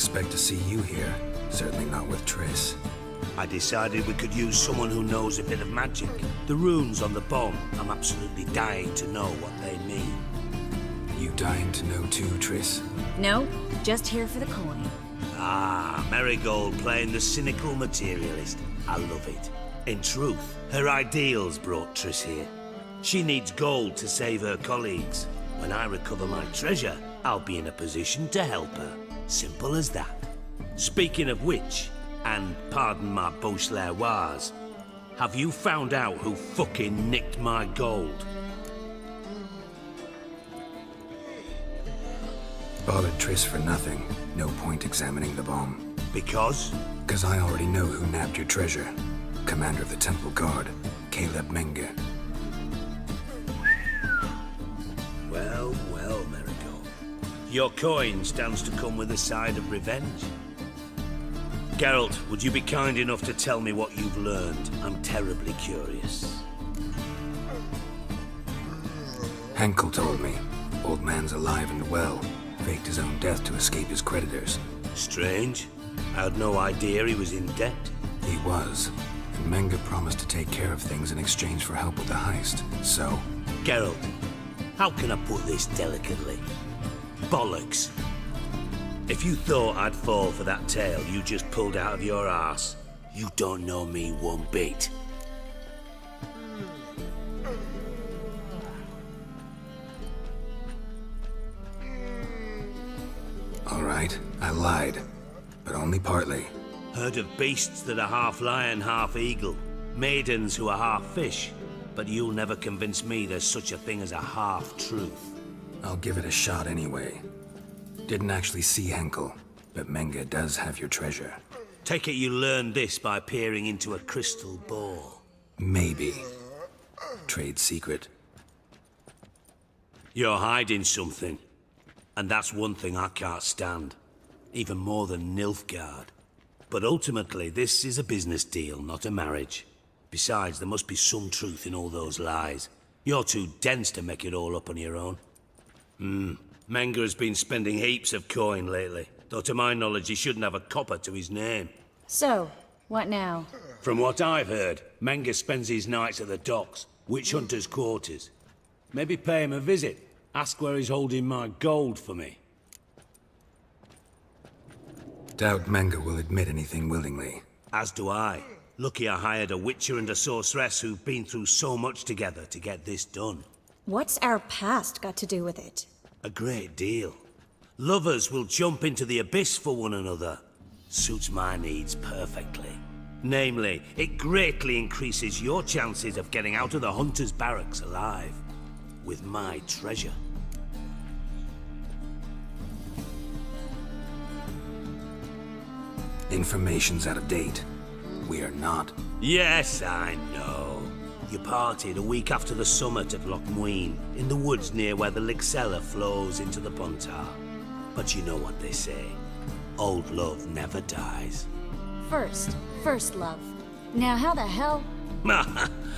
expect to see you here. Certainly not with Triss. I decided we could use someone who knows a bit of magic. The runes on the bomb, I'm absolutely dying to know what they mean. You dying to know too, Triss? No, just here for the coin. Ah, Marigold playing the cynical materialist. I love it. In truth, her ideals brought Triss here. She needs gold to save her colleagues. When I recover my treasure, I'll be in a position to help her. Simple as that. Speaking of which, and pardon my Beauclervois, have you found out who fucking nicked my gold? Bothered Triss for nothing. No point examining the bomb. Because? Because I already know who nabbed your treasure. Commander of the Temple Guard, Caleb Menge. Well, well, Marigold. Your coin stands to come with a side of revenge. Geralt, would you be kind enough to tell me what you've learned? I'm terribly curious. Henkel told me. Old man's alive and well. Faked his own death to escape his creditors. Strange. I had no idea he was in debt. He was. And Menge promised to take care of things in exchange for help with the heist. So... Geralt, how can I put this delicately? Bollocks. If you thought I'd fall for that tale you just pulled out of your arse, you don't know me one bit. All right, I lied. But only partly. Heard of beasts that are half lion, half eagle. Maidens who are half fish. But you'll never convince me there's such a thing as a half-truth. I'll give it a shot anyway. Didn't actually see Henkel, but Menge does have your treasure. Take it you learned this by peering into a crystal ball. Maybe. Trade secret. You're hiding something. And that's one thing I can't stand. Even more than Nilfgaard. But ultimately, this is a business deal, not a marriage. Besides, there must be some truth in all those lies. You're too dense to make it all up on your own. Menge has been spending heaps of coin lately. Though to my knowledge, he shouldn't have a copper to his name. So, what now? From what I've heard, Menge spends his nights at the docks, witch hunters' quarters. Maybe pay him a visit. Ask where he's holding my gold for me. Doubt Menge will admit anything willingly. As do I. Lucky I hired a witcher and a sorceress who've been through so much together to get this done. What's our past got to do with it? A great deal. Lovers will jump into the abyss for one another. Suits my needs perfectly. Namely, it greatly increases your chances of getting out of the hunter's barracks alive. With my treasure. Information's out of date. We are not. Yes, I know. You parted a week after the summit at Loch Muin, in the woods near where the Lixella flows into the Pontar. But you know what they say. Old love never dies. First love. Now how the hell?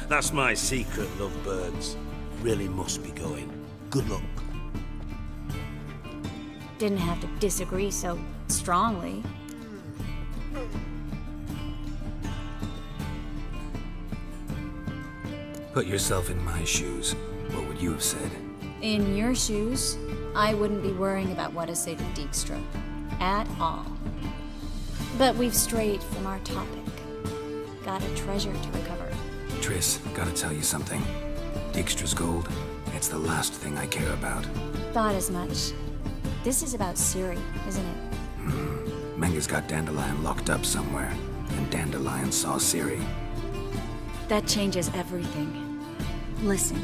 That's my secret, lovebirds. Really must be going. Good luck. Didn't have to disagree so strongly. Put yourself in my shoes. What would you have said? In your shoes, I wouldn't be worrying about what to say to Dijkstra. At all. But we've strayed from our topic. Got a treasure to recover. Triss, gotta tell you something. Dijkstra's gold, it's the last thing I care about. Thought as much. This is about Ciri, isn't it? Menge's got Dandelion locked up somewhere, and Dandelion saw Ciri. That changes everything. Listen,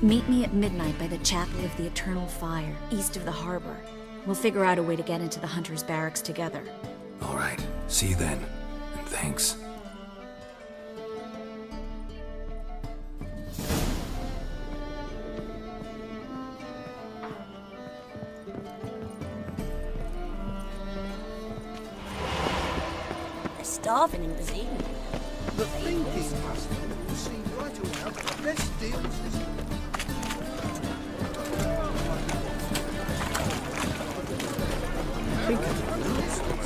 meet me at midnight by the Chapel of the Eternal Fire, east of the harbor. We'll figure out a way to get into the Hunter's Barracks together. All right, see you then, and thanks. Starving in this evening. The thinking husband will see right away out the best deals this think of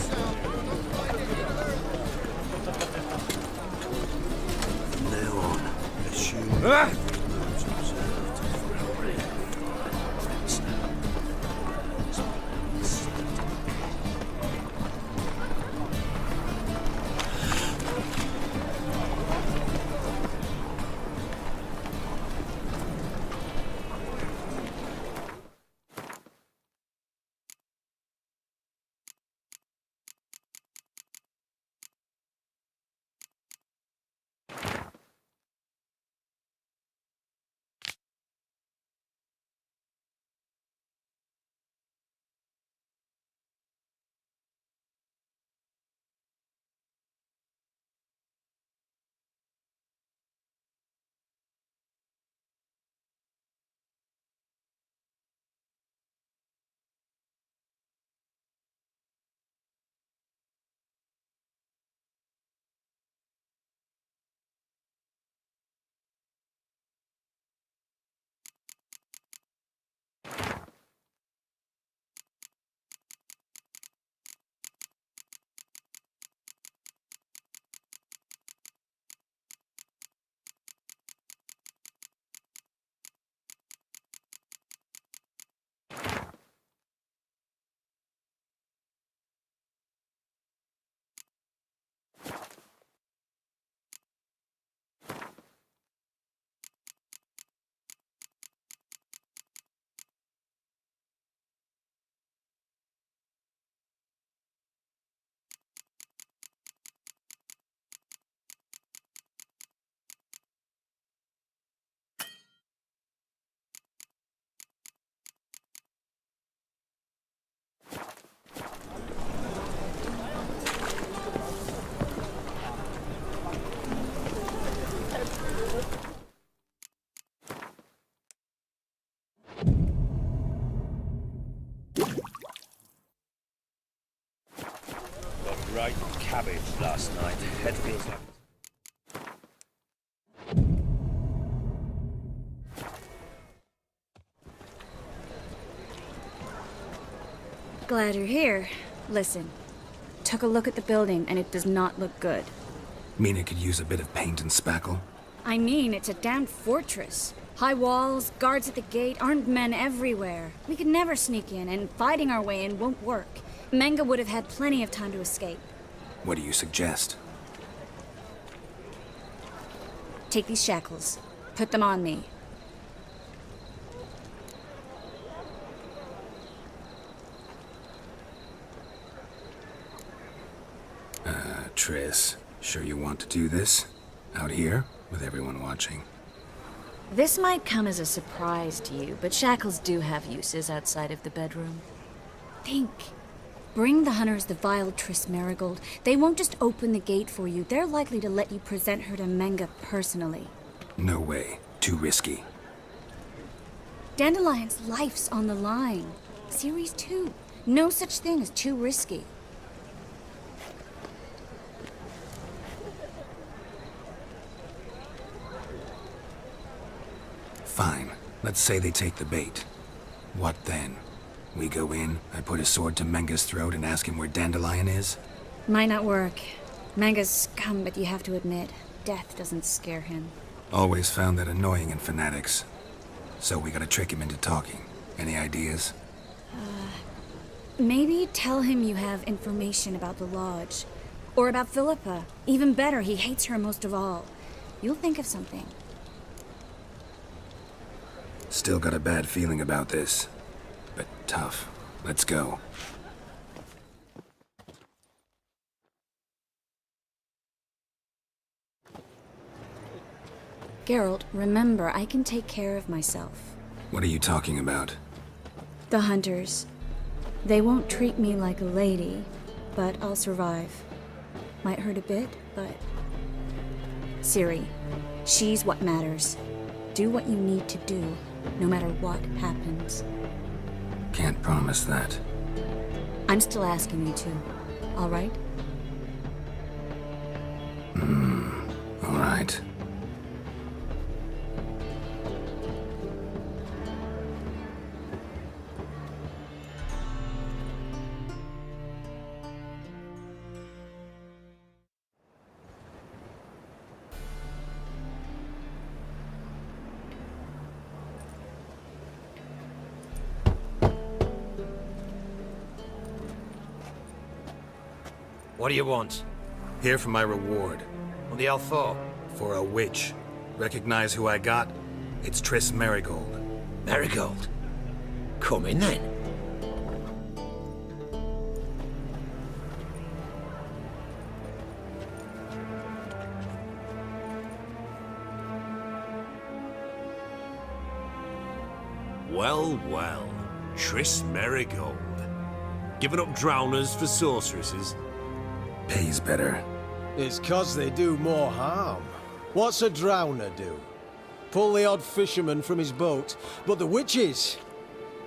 Got right cabbage last night. Head feels like... Glad you're here. Listen, took a look at the building and it does not look good. Mean it could use a bit of paint and spackle? I mean, it's a damn fortress. High walls, guards at the gate, armed men everywhere. We could never sneak in, and fighting our way in won't work. Menga would have had plenty of time to escape. What do you suggest? Take these shackles. Put them on me. Triss, sure you want to do this? Out here, with everyone watching? This might come as a surprise to you, but shackles do have uses outside of the bedroom. Think. Bring the hunters the vile Triss Marigold. They won't just open the gate for you. They're likely to let you present her to Menga personally. No way. Too risky. Dandelion's life's on the line. Series 2. No such thing as too risky. Fine. Let's say they take the bait. What then? We go in, I put a sword to Menga's throat and ask him where Dandelion is? Might not work. Menga's scum, but you have to admit, death doesn't scare him. Always found that annoying in fanatics. So we gotta trick him into talking. Any ideas? Maybe tell him you have information about the Lodge. Or about Philippa. Even better, he hates her most of all. You'll think of something. Still got a bad feeling about this. But tough. Let's go. Geralt, remember, I can take care of myself. What are you talking about? The hunters. They won't treat me like a lady, but I'll survive. Might hurt a bit, but... Ciri, she's what matters. Do what you need to do, no matter what happens. Can't promise that. I'm still asking you to, all right? All right. What do you want? Here for my reward. What the hell for? For a witch. Recognize who I got? It's Triss Marigold. Marigold. Come in then. Well, well. Triss Marigold. Giving up drowners for sorceresses? Pays better. It's 'cause they do more harm. What's a drowner do? Pull the odd fisherman from his boat. But the witches,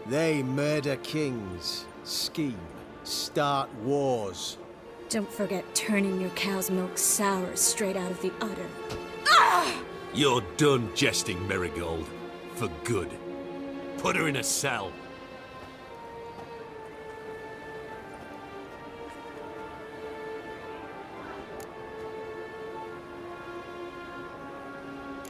they murder kings, scheme, start wars. Don't forget turning your cow's milk sour straight out of the udder. You're done jesting, Marigold. For good. Put her in a cell.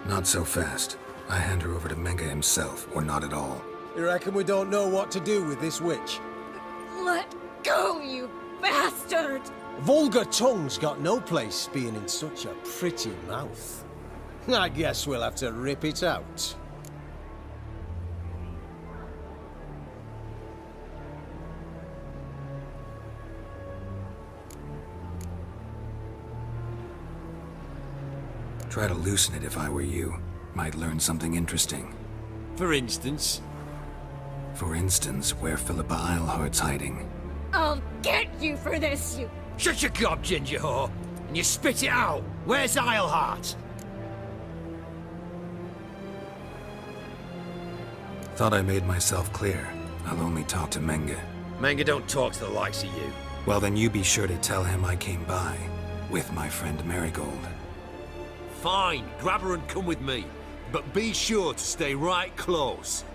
Not so fast. I hand her over to Menga himself, or not at all. You reckon we don't know what to do with this witch? Let go, you bastard! Vulgar tongue's got no place being in such a pretty mouth. I guess we'll have to rip it out. Try to loosen it if I were you. Might learn something interesting. For instance? For instance, where Philippa Eilhart's hiding. I'll get you for this, you... Shut your gob, ginger whore, and you spit it out. Where's Eilhart? Thought I made myself clear. I'll only talk to Menga. Manga don't talk to the likes of you. Well, then you be sure to tell him I came by. With my friend Marigold. Fine, grab her and come with me. But be sure to stay right close.